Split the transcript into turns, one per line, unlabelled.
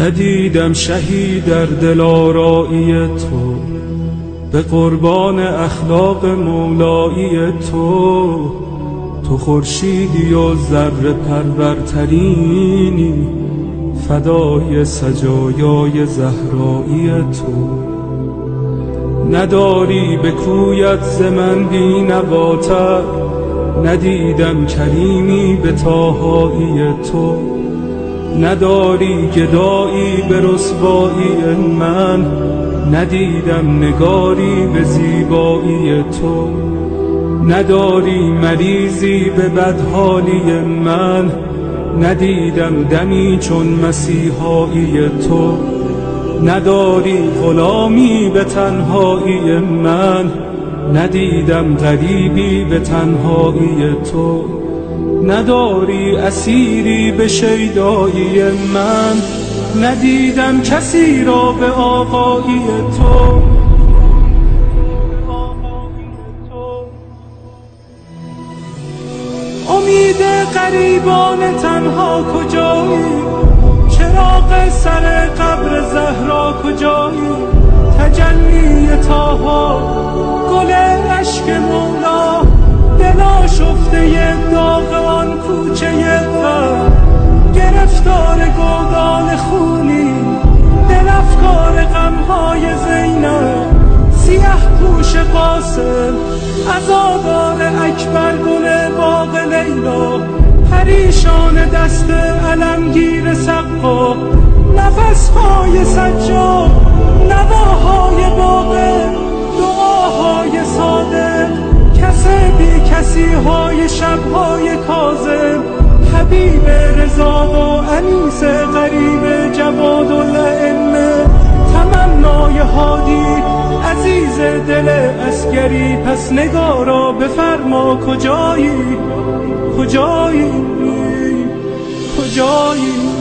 ندیدم شهید در دلارایی تو، به قربان اخلاق مولایی تو. تو خورشیدی و ذره پرورترینی، فدای سجایای زهرایی تو. نداری به کویت ز من بینواتر، ندیدم کریمی به طاهایی تو. نداری گدایی به رسوایی من، ندیدم نگاری به زیبایی تو. نداری مریضی به بدحالی من، ندیدم دمی چون مسیحایی تو. نداری غلامی به تنهایی من، ندیدم غریبی به تنهایی تو. نداری اسیری به شیدایی من، ندیدم کسی را به آقایی تو. امید غریبان تنها کجایی؟ چراغ سر قبر زهرا کجایی؟ تجلی طاها، گل عشق مولا، دل آشفته داغ آن کوچه غم. گرفتار گودال خونی، دل افکار غمهای زینب. سیه پوش قاسم، عزادار اکبر، گل باغ لیلا. پریشان دست علمگیر سقا، نفسهای سجاد، نواهای باقر، دعاهای صادق. کسی کسی های شبهای کاظم، حبیب رضا و انیس غریب جواد الائمه. تمنای هادی عزیز دل عسکری، پس نگارا بفرما کجایی؟ کجایی؟ کجایی؟